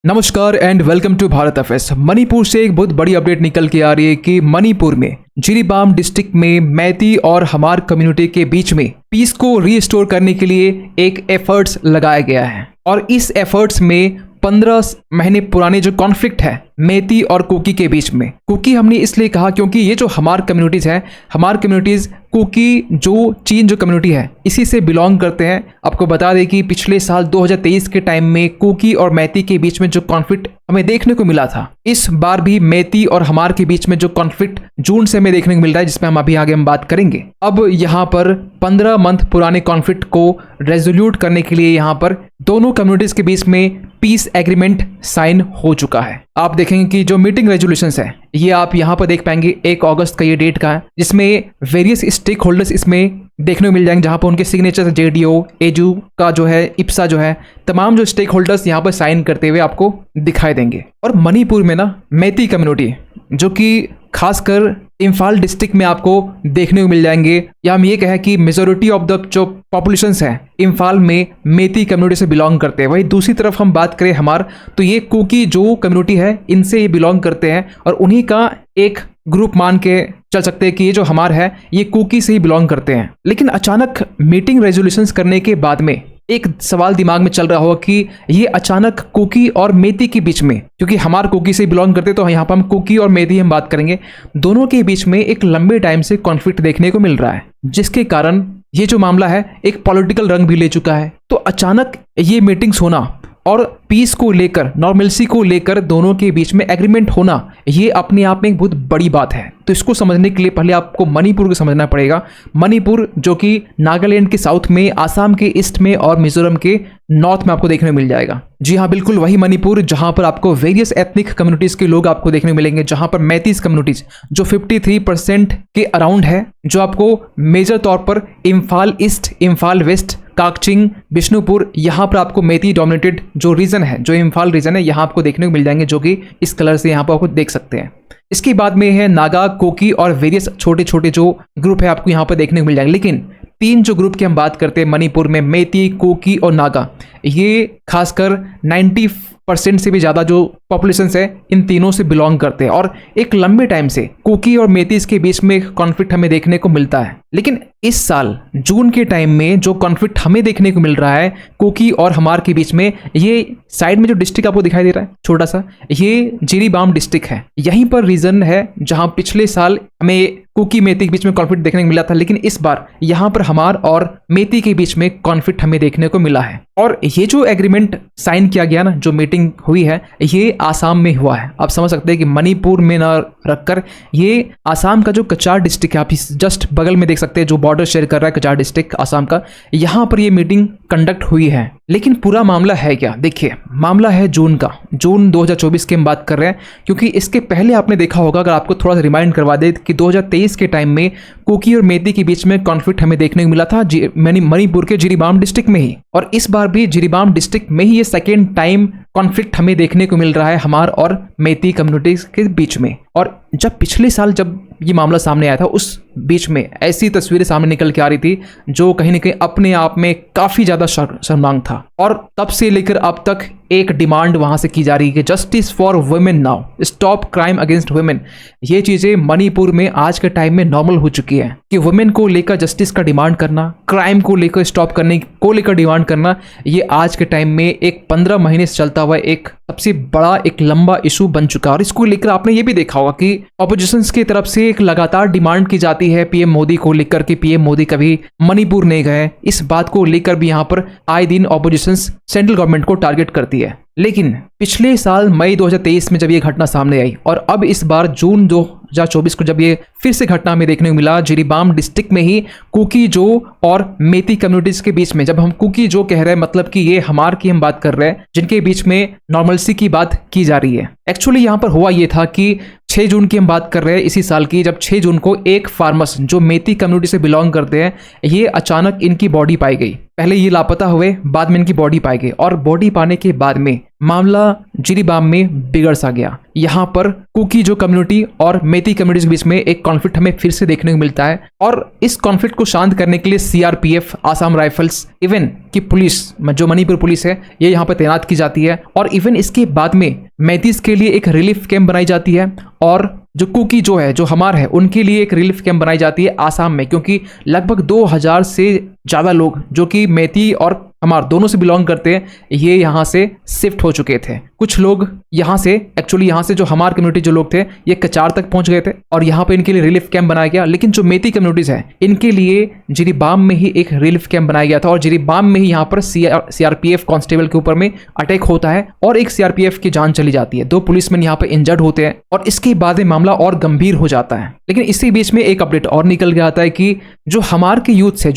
नमस्कार and welcome to Bharat FS. Manipur से एक बहुत बड़ी अपडेट निकल के आ रही है कि मणिपुर में जिरीबाम डिस्ट्रिक्ट में मैती और हमार कम्युनिटी के बीच में पीस को रीस्टोर करने के लिए एक एफर्ट्स लगाया गया है और इस एफर्ट्स में 15 महीने पुराने जो कॉन्फ्लिक्ट है मैती और कुकी के बीच में। कुकी हमने इसलिए कहा क्योंकि ये जो हमार कम्युनिटीज़ है, हमार कम्युनिटीज़ कुकी जो चीन जो कम्युनिटी है इसी से बिलोंग करते हैं। आपको बता दें कि पिछले साल 2023 के टाइम में कुकी और मैती के बीच में जो कॉन्फ्लिक्ट हमें देखने को मिला था, इस बार भी मैती और हमार के बीच में जो कॉन्फ्लिक्ट जून से हमें देखने को मिल रहा है, जिसमें हम अभी आगे बात करेंगे। अब यहाँ पर 15 मंथ पुराने कॉन्फ्लिक्ट को रेजोल्यूट करने के लिए यहाँ पर दोनों कम्युनिटीज के बीच में पीस एग्रीमेंट साइन हो चुका है। आप देखेंगे कि जो मीटिंग रेजोल्यूशंस है ये आप यहाँ पर देख पाएंगे 1 अगस्त का ये डेट का है, जिसमें वेरियस स्टेक होल्डर्स इसमें देखने को मिल जाएंगे, जहाँ पर उनके सिग्नेचर जेडीओ, एजू का जो है, इप्सा जो है, तमाम जो स्टेक होल्डर्स यहाँ पर साइन करते हुए आपको दिखाई देंगे। और मणिपुर में ना मैती कम्युनिटी जो कि खासकर इम्फाल डिस्ट्रिक्ट में आपको देखने को मिल जाएंगे, या हम ये कहें कि मेजोरिटी ऑफ द जो पॉपुलेशंस है इम्फाल में मैती कम्युनिटी से बिलोंग करते हैं। वही दूसरी तरफ हम बात करें हमार, तो ये कुकी जो कम्युनिटी है इनसे ये बिलोंग करते हैं और उन्हीं का एक ग्रुप मान के चल सकते हैं कि ये जो हमार है ये कुकी से ही बिलोंग करते हैं। लेकिन अचानक मीटिंग रेजोल्यूशंस करने के बाद में एक सवाल दिमाग में चल रहा होगा कि ये अचानक कुकी और मैती के बीच में, क्योंकि हमार कुकी से बिलोंग करते तो यहाँ पर हम कुकी और मैती हम बात करेंगे, दोनों के बीच में एक लंबे टाइम से कॉन्फ्लिक्ट देखने को मिल रहा है, जिसके कारण ये जो मामला है एक पॉलिटिकल रंग भी ले चुका है। तो अचानक ये मीटिंग्स होना और पीस को लेकर, नॉर्मलसी को लेकर दोनों के बीच में एग्रीमेंट होना, ये अपने आप में एक बहुत बड़ी बात है। तो इसको समझने के लिए पहले आपको मणिपुर को समझना पड़ेगा। मणिपुर जो कि नागालैंड के साउथ में, आसाम के ईस्ट में और मिजोरम के नॉर्थ में आपको देखने को मिल जाएगा। जी हाँ, बिल्कुल वही मणिपुर जहाँ पर आपको वेरियस एथनिक कम्युनिटीज़ के लोग आपको देखने को मिलेंगे, जहाँ पर मैतीस कम्युनिटीज़ जो 53% के अराउंड है, जो आपको मेजर तौर पर इम्फाल ईस्ट, इम्फाल वेस्ट, काकचिंग, बिष्णुपुर, यहाँ पर आपको मैती डोमिनेटेड जो रीजन है, जो इम्फाल रीजन है, यहाँ आपको देखने को मिल जाएंगे, जो कि इस कलर से यहाँ पर आपको देख सकते हैं। इसके बाद में है नागा, कोकी और वेरियस छोटे छोटे जो ग्रुप है आपको यहाँ पर देखने को मिल जाएंगे। लेकिन 3 जो ग्रुप की हम बात करते हैं मणिपुर में, मैती, कोकी और नागा, ये खासकर 90% से भी ज़्यादा जो पॉपुलेशन है इन तीनों से बिलोंग करते हैं और एक लंबे टाइम से कुकी और मैतीस के बीच में कॉन्फ्लिक्ट हमें देखने को मिलता है। लेकिन इस साल जून के टाइम में जो कॉन्फ्लिक्ट हमें देखने को मिल रहा है कुकी और हमार के बीच में, ये साइड में जो डिस्ट्रिक्ट आपको दिखाई दे रहा है छोटा सा, ये जिरीबाम डिस्ट्रिक्ट है। यहीं पर रीजन है जहां पिछले साल हमें कुकी मैती के बीच में कॉन्फ्लिक्ट देखने को मिला था, लेकिन इस बार यहाँ पर हमार और मैती के बीच में कॉन्फ्लिक्ट हमें देखने को मिला है। और ये जो एग्रीमेंट साइन किया गया ना, जो मीटिंग हुई है, ये आसाम में हुआ है। आप समझ सकते हैं कि मणिपुर में ना रखकर ये आसाम का जो कचार डिस्ट्रिक्ट है, आप जस्ट बगल में देख सकते हैं, जो बॉर्डर शेयर कर रहा है कचार डिस्ट्रिक्ट आसाम का, यहाँ पर ये मीटिंग कंडक्ट हुई है। लेकिन पूरा मामला है क्या? देखिए, मामला है जून का, जून 2024 की हम बात कर रहे हैं, क्योंकि इसके पहले आपने देखा होगा, अगर आपको थोड़ा सा रिमाइंड करवा दे, कि 2023 के टाइम में कुकी और मैती के बीच में कॉन्फ्लिक्ट हमें देखने को मिला था मणिपुर के जिरीबाम डिस्ट्रिक्ट में ही, और इस बार भी जिरीबाम डिस्ट्रिक्ट में ही ये सेकेंड टाइम कॉन्फ्लिक्ट हमें देखने को मिल रहा है हमार और मैती कम्युनिटीज के बीच में। और जब पिछले साल जब ये मामला सामने आया था, उस बीच में ऐसी तस्वीरें सामने निकल के आ रही थी जो कहीं ना कहीं अपने आप में काफ़ी ज़्यादा शर्मनाक था। और तब से लेकर अब तक एक डिमांड वहाँ से की जा रही है कि justice for women now, stop crime against women. ये चीज़ें मणिपुर में आज के टाइम में नॉर्मल हो चुकी है कि वुमेन को लेकर जस्टिस का डिमांड करना, क्राइम को लेकर स्टॉप करने को लेकर डिमांड करना, ये आज के टाइम में एक 15 महीने से चलता हुआ एक सबसे बड़ा एक लंबा इशू बन चुका है। और इसको लेकर आपने ये भी देखा होगा कि ऑपोजिशंस की तरफ से एक लगातार डिमांड की जाती है पीएम मोदी को लेकर कि पीएम मोदी कभी मणिपुर नहीं गए। इस बात को लेकर भी यहाँ पर आए दिन ऑपोजिशंस सेंट्रल गवर्नमेंट को टारगेट करती है। लेकिन पिछले साल मई 2023 में जब ये घटना सामने आई और अब इस बार जून 2024 को जब ये फिर से घटना हमें देखने को मिला जिरीबाम डिस्ट्रिक्ट में ही कुकी जो और मैती कम्युनिटीज के बीच में, जब हम कुकी जो कह रहे हैं मतलब कि ये हमार की हम बात कर रहे हैं, जिनके बीच में नॉर्मलसी की बात की जा रही है। एक्चुअली यहाँ पर हुआ ये था कि 6 जून की हम बात कर रहे हैं इसी साल की, जब 6 जून को एक फार्मर्स जो मैती कम्युनिटी से बिलोंग करते हैं, ये अचानक इनकी बॉडी पाई गई। पहले ये लापता हुए, बाद में इनकी बॉडी पाई गई और बॉडी पाने के बाद में मामला जिरीबाम में बिगड़ सा गया। यहाँ पर कुकी जो कम्युनिटी और मेती कम्युनिटी के बीच में एक कॉन्फ्लिक्ट हमें फिर से देखने को मिलता है, और इस कॉन्फ्लिक्ट को शांत करने के लिए सीआरपीएफ, आसाम राइफल्स, इवन की पुलिस जो मणिपुर पुलिस है ये यहाँ पर तैनात की जाती है। और इवन इसके बाद में मैतीस के लिए एक रिलीफ कैंप बनाई जाती है, और जो कुकी जो है, जो हमार है, उनके लिए एक रिलीफ कैंप बनाई जाती है आसाम में, क्योंकि लगभग 2000 से ज़्यादा लोग जो कि मैती और हमार दोनों से बिलोंग करते हैं ये यहाँ से शिफ्ट हो चुके थे। कुछ लोग यहाँ से एक्चुअली यहाँ से जो हमार कम्युनिटी जो लोग थे ये कचार तक पहुंच गए थे और यहाँ पे इनके लिए रिलीफ कैंप बनाया गया। लेकिन जो मेती कम्युनिटीज है इनके लिए जिरीबाम में ही एक रिलीफ कैंप बनाया गया था, और जिरीबाम में ही यहाँ पर सीआरपीएफ कांस्टेबल के ऊपर में अटैक होता है और एक सीआरपीएफ की जान चली जाती है। 2 पुलिसमैन यहाँ पे इंजर्ड होते हैं और इसके बाद में मामला और गंभीर हो जाता है। लेकिन इसी बीच में एक अपडेट और निकल के आता है कि जो हमार के यूथ है,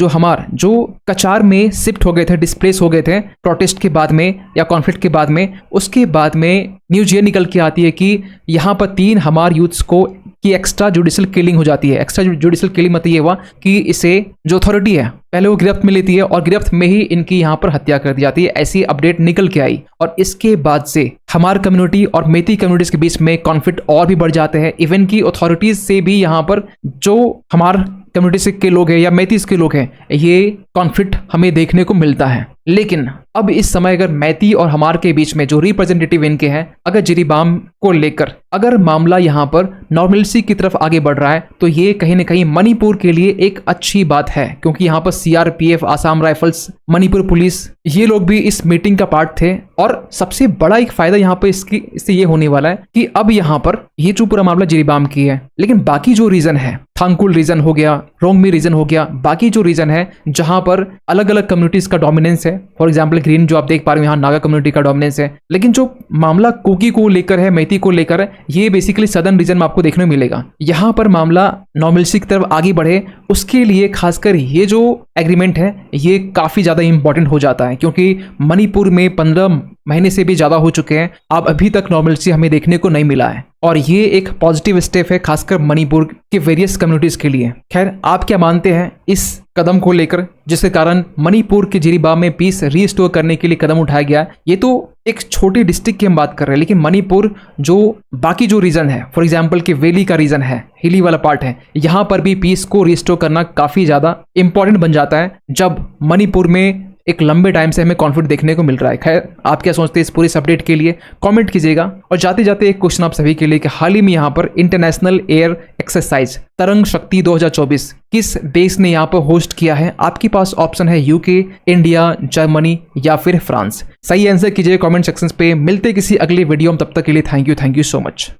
जो कचार में शिफ्ट हो गए थे, डिस्प्लेस हो गए थे प्रोटेस्ट के बाद में या कॉन्फ्लिक्ट के बाद में, उसके बाद में न्यूज ये निकल के आती है कि यहाँ पर 3 हमार यूथ्स को की एक्स्ट्रा जुडिशियल किलिंग हो जाती है। एक्स्ट्रा जुडिशियल किलिंग मतलब ये हुआ कि इसे जो अथॉरिटी है पहले वो गिरफ्त में लेती है और गिरफ्त में ही इनकी यहाँ पर हत्या कर दी जाती है। ऐसी अपडेट निकल के आई और इसके बाद से हमार कम्युनिटी और मेती कम्युनिटीज के बीच में कॉन्फ्लिक्ट और भी बढ़ जाते हैं। इवन की अथॉरिटीज से भी यहाँ पर जो हमार कम्युनिटी के लोग हैं या मैतीस के लोग हैं ये कॉन्फ्लिक्ट हमें देखने को मिलता है। लेकिन अब इस समय अगर मैती और हमार के बीच में जो रिप्रेजेंटेटिव इनके हैं, अगर जिरीबाम को लेकर अगर मामला यहाँ पर नॉर्मलिटी की तरफ आगे बढ़ रहा है तो ये कहीं ना कहीं मणिपुर के लिए एक अच्छी बात है, क्योंकि यहाँ पर CRPF, Assam rifles, Manipur police ये लोग भी इस मीटिंग का पार्ट थे। और सबसे बड़ा एक फायदा यहाँ पर इससे ये होने वाला है कि अब यहाँ पर ये जो पूरा मामला जिरीबाम की है, लेकिन बाकी जो रीजन है, थांगकुल रीजन हो गया, रोंगमी रीजन हो गया, बाकी जो रीजन है जहां पर अलग अलग कम्युनिटीज का डोमिनेंस है, फॉर एग्जांपल ग्रीन जो आप देख पा रहे हो यहाँ नागा कम्युनिटी का डोमिनेंस है। लेकिन जो मामला कुकी को लेकर है, मैती को लेकर है, ये बेसिकली सदर्न रीजन में आपको देखने को मिलेगा। यहाँ पर मामला नॉर्मलिटी की तरफ आगे बढ़े उसके लिए खासकर ये जो एग्रीमेंट है ये काफी ज्यादा इंपॉर्टेंट हो जाता है, क्योंकि मणिपुर में 15 महीने से भी ज्यादा हो चुके हैं, अब अभी तक नॉर्मलिटी हमें देखने को नहीं मिला है और ये एक पॉजिटिव स्टेप है खासकर मणिपुर के वेरियस कम्युनिटीज के लिए। खैर, आप क्या मानते हैं इस कदम को लेकर जिसके कारण मणिपुर के जिरीबाम में पीस रीस्टोर करने के लिए कदम उठाया गया? ये तो एक छोटी डिस्ट्रिक्ट की हम बात कर रहे हैं, लेकिन मणिपुर जो बाकी जो रीजन है, फॉर एग्जांपल कि वैली का रीजन है, हिली वाला पार्ट है, यहाँ पर भी पीस को रिस्टोर करना काफी ज्यादा इंपॉर्टेंट बन जाता है जब मणिपुर में एक लंबे टाइम से हमें कॉन्फ्लिक्ट देखने को मिल रहा है। खैर, आप क्या सोचते हैं इस पूरी अपडेट के लिए कमेंट कीजिएगा। और जाते जाते एक क्वेश्चन आप सभी के लिए कि हाल ही में यहाँ पर इंटरनेशनल एयर एक्सरसाइज तरंग शक्ति 2024 किस देश ने यहाँ पर होस्ट किया है? आपके पास ऑप्शन है यूके, इंडिया, जर्मनी या फिर फ्रांस। सही आंसर कीजिए कमेंट सेक्शन पे। मिलते किसी अगले वीडियो में, तब तक के लिए थैंक यू सो मच।